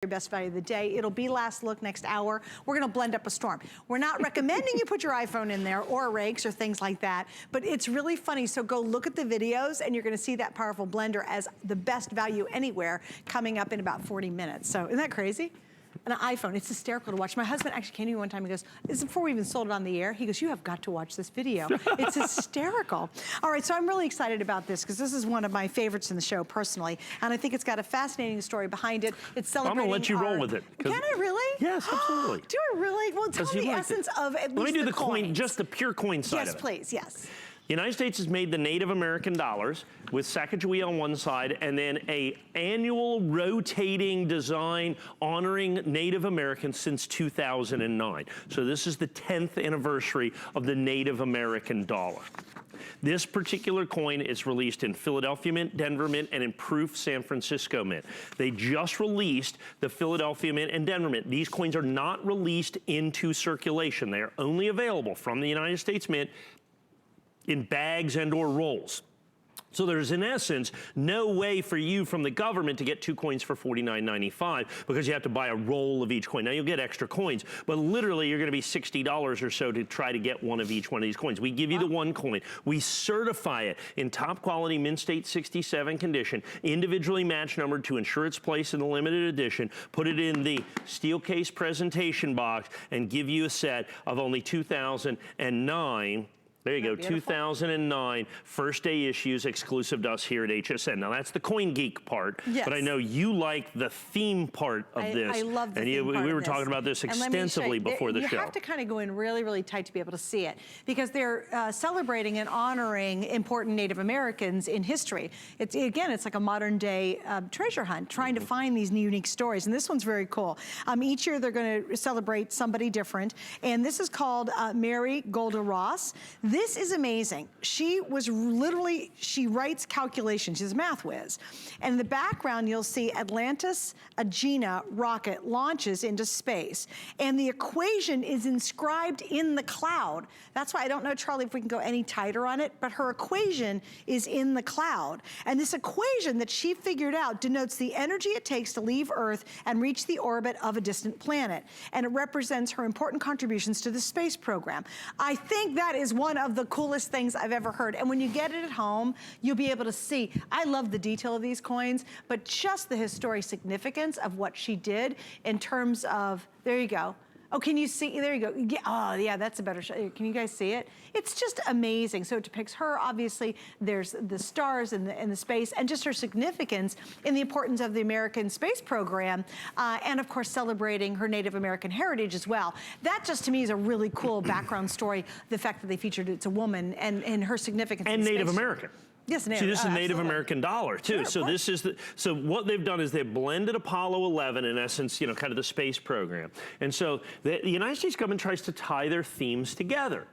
best value of the day. It'll be last look next hour. We're gonna blend up a storm. We're not recommending you put your iPhone in there or rakes or things like that, but it's really funny. So go look at the videos and you're gonna see that powerful blender as the best value anywhere coming up in about 40 minutes. So isn't that crazy? An iPhone, it's hysterical to watch. My husband actually came to me one time, he goes, this is before we even sold it on the air, he goes, you have got to watch this video. It's hysterical. All right, so I'm really excited about this because this is one of my favorites in the show personally, and I think it's got a fascinating story behind it. It's celebrating I'm gonna let you roll with it. Can I really? Yes, absolutely. Do I really? Well, tell me the essence of at least Let me do the coin, coins. just the pure coin side of it. Yes, please, yes. The United States has made the Native American dollars with Sacagawea on one side and then a annual rotating design honoring Native Americans since 2009. So this is the 10th anniversary of the Native American dollar. This particular coin is released in Philadelphia Mint, Denver Mint, and in Proof San Francisco Mint. They just released the Philadelphia Mint and Denver Mint. These coins are not released into circulation. They are only available from the United States Mint in bags and or rolls. So there's, in essence, no way for you from the government to get 2 coins for $49.95 because you have to buy a roll of each coin. Now, you'll get extra coins, but literally you're gonna be $60 or so to try to get one of each one of these coins. We give you the 1 coin. We certify it in top quality Mint State 67 condition, individually match numbered to ensure its place in the limited edition, put it in the steel case presentation box, and give you a set of only 2009. There you go, beautiful. 2009, first day issues exclusive to us here at HSN. Now that's the Coin Geek part, yes. But I know you like the theme part of this. I love the theme part we were talking about this extensively before the show. You have to kind of go in really, really tight to be able to see it because they're celebrating and honoring important Native Americans in history. It's like a modern day treasure hunt, trying to find these unique stories. And this one's very cool. Each year they're going to celebrate somebody different. And this is called Mary Golda Ross. This is amazing. She was literally, she writes calculations. She's a math whiz. And in the background, you'll see Atlantis Agena rocket launches into space. And the equation is inscribed in the cloud. That's why I don't know, Charlie, if we can go any tighter on it, but her equation is in the cloud. And this equation that she figured out denotes the energy it takes to leave Earth and reach the orbit of a distant planet. And it represents her important contributions to the space program. I think that is one of the coolest things I've ever heard. And when you get it at home, you'll be able to see. I love the detail of these coins, but just the historic significance of what she did in terms of, there you go. Oh, can you see, there you go. Yeah, oh yeah, that's a better shot. Can you guys see it? It's just amazing. So it depicts her, obviously, there's the stars and the space, and just her significance in the importance of the American space program, and of course celebrating her Native American heritage as well. That just to me is a really cool background story, the fact that they featured it's a woman and her significance. And Native American. Yes, See, this is a Native American dollar too. Sure, so this is so what they've done is they've blended Apollo 11 in essence, you know, kind of the space program. And so the United States government tries to tie their themes together.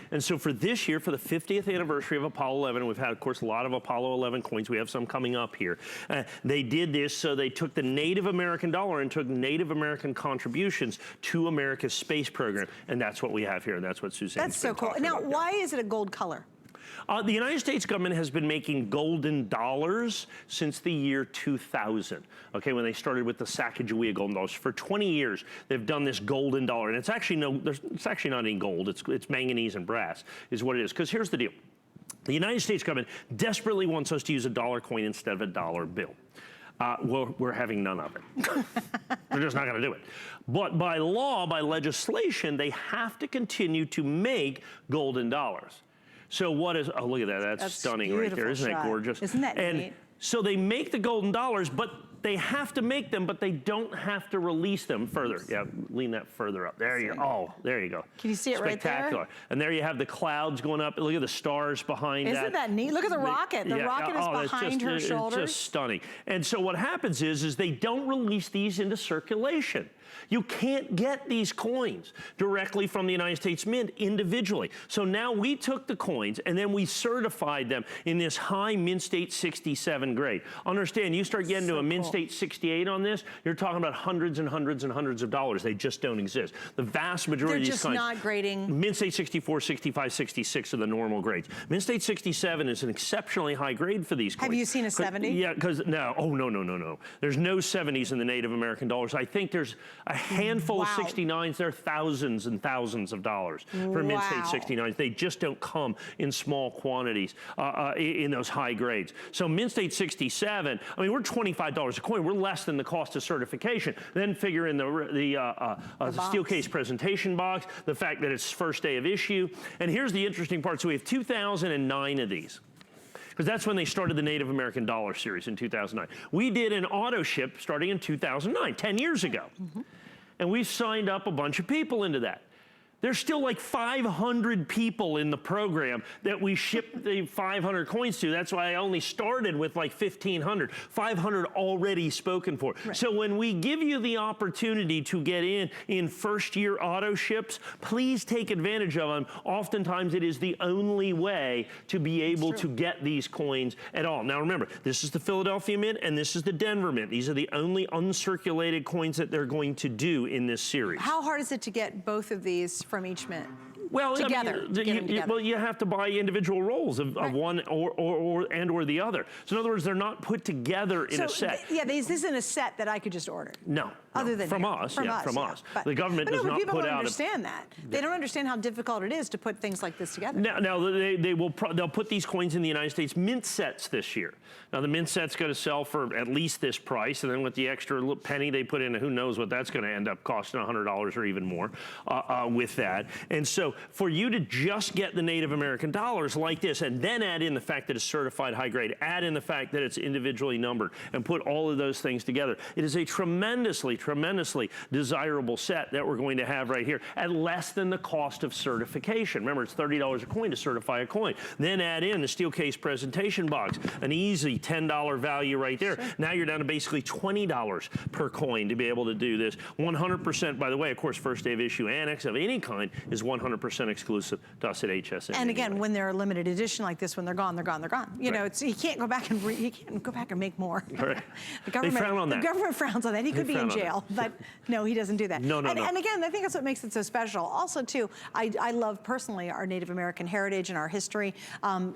And so for this year, for the 50th anniversary of Apollo 11, we've had, of course, a lot of Apollo 11 coins. We have some coming up here. They did this, so they took the Native American dollar and took Native American contributions to America's space program. And that's what we have here, and that's what Suzanne's That's so cool. Now, why is it a gold color? The United States government has been making golden dollars since the year 2000, okay, when they started with the Sacagawea golden dollars. For 20 years, they've done this golden dollar, and it's actually it's actually not any gold, it's manganese and brass is what it is, because here's the deal. The United States government desperately wants us to use a dollar coin instead of a dollar bill. Well, we're having none of it. We're just not gonna do it. But by law, by legislation, they have to continue to make golden dollars. So what is, oh, look at that, that's stunning right there. Isn't that gorgeous? Isn't that neat? So they make the golden dollars, but they have to make them, but they don't have to release them further. Yeah, lean that further up. There you go. Oh, there you go. Can you see it right there? Spectacular. And there you have the clouds going up. Look at the stars behind that. Isn't that neat? Look at the rocket. The rocket is behind her shoulders. It's just stunning. And so what happens is they don't release these into circulation. You can't get these coins directly from the United States Mint individually. So now we took the coins and then we certified them in this high Mint State 67 grade. Understand, you start getting to a Mint State State 68 on this, you're talking about hundreds and hundreds and hundreds of dollars. They just don't exist. The vast majority of these coins. They're just not grading. Mint State 64, 65, 66 are the normal grades. Mint State 67 is an exceptionally high grade for these coins. Have you seen a 70? Yeah, because no. Oh, no. There's no 70s in the Native American dollars. I think there's a handful of 69s. There are thousands and thousands of dollars for Mint State 69s. They just don't come in small quantities in those high grades. So Mint State 67, I mean, we're $25 a coin. We're less than the cost of certification. Then figure in the steel case presentation box, the fact that it's first day of issue. And here's the interesting part. So we have 2,009 of these, because that's when they started the Native American Dollar Series in 2009. We did an auto ship starting in 2009, 10 years ago. And we signed up a bunch of people into that. There's still like 500 people in the program that we shipped the 500 coins to. That's why I only started with like 1,500. 500 already spoken for. Right. So when we give you the opportunity to get in first-year auto ships, please take advantage of them. Oftentimes it is the only way to be able to get these coins at all. Now remember, this is the Philadelphia Mint and this is the Denver Mint. These are the only uncirculated coins that they're going to do in this series. How hard is it to get both of these from each mint? Well, together, I mean, well, you have to buy individual rolls of one or the other. So in other words, they're not put together in a set. This isn't a set that I could just order. No. Other than from us. But, the government does not people put don't out. Understand that. They don't understand how difficult it is to put things like this together. Now they'll put these coins in the United States mint sets this year. Now the mint set's going to sell for at least this price, and then with the extra penny they put in, who knows what that's going to end up costing, $100 or even more with that. And so for you to just get the Native American dollars like this, and then add in the fact that it's certified high grade, add in the fact that it's individually numbered, and put all of those things together, it is a tremendously desirable set that we're going to have right here at less than the cost of certification. Remember, it's $30 a coin to certify a coin. Then add in the steel case presentation box, an easy $10 value right there. Sure. Now you're down to basically $20 per coin to be able to do this. 100%, by the way, of course, first day of issue annex of any kind is 100% exclusive to us at HSN. And again, when they're a limited edition like this, when they're gone, they're gone, they're gone. You know, it's, you can't go back and make more. Right. The government, they frown on that. The government frowns on that. He could be in jail, but no, he doesn't do that. No. And again, I think that's what makes it so special. Also, too, I love personally our Native American heritage and our history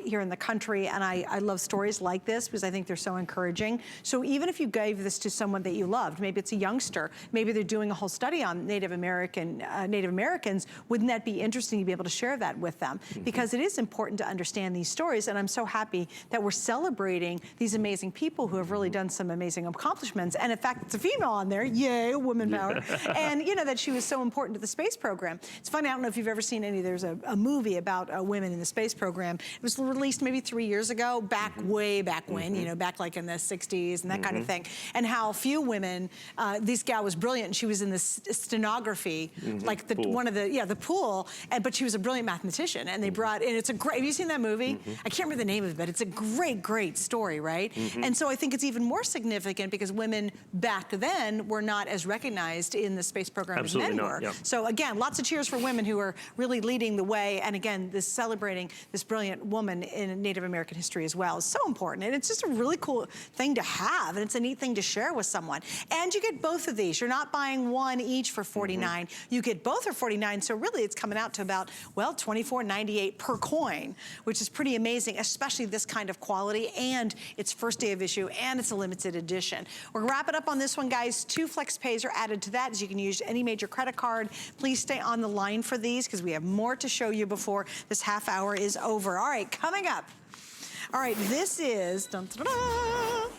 here in the country, and I love stories like this because I think they're so encouraging. So even if you gave this to someone that you loved, maybe it's a youngster, maybe they're doing a whole study on Native Americans, wouldn't that be interesting to be able to share that with them? Because it is important to understand these stories, and I'm so happy that we're celebrating these amazing people who have really done some amazing accomplishments. And in fact, it's a female on there, yay, woman power. And you know, that she was so important to the space program. It's funny, I don't know if you've ever seen there's a movie about women in the space program. It was released maybe 3 years ago, way back when, you know, back like in the 60s and that kind of thing. And how few women, this gal was brilliant, and she was in the stenography, like the pool, but she was a brilliant mathematician. And they brought, and it's a great, have you seen that movie? I can't remember the name of it, but it's a great story, right? And so I think it's even more significant because women back then were not as recognized in the space program as men were. Yeah. So again, lots of cheers for women who are really leading the way. And again, celebrating this brilliant woman in Native American history as well is so important. And it's just a really cool thing to have. And it's a neat thing to share with someone. And you get both of these. You're not buying one each for $49. You get both for $49. So really it's coming out to about, well, $24.98 per coin, which is pretty amazing, especially this kind of quality. And it's first day of issue and it's a limited edition. We're gonna wrap it up on this one, guys. 2 flex pays are added to that, as you can use any major credit card. Please stay on the line for these because we have more to show you before this half hour is over. All right, coming up. All right, this is, dun, dun, dun, dun.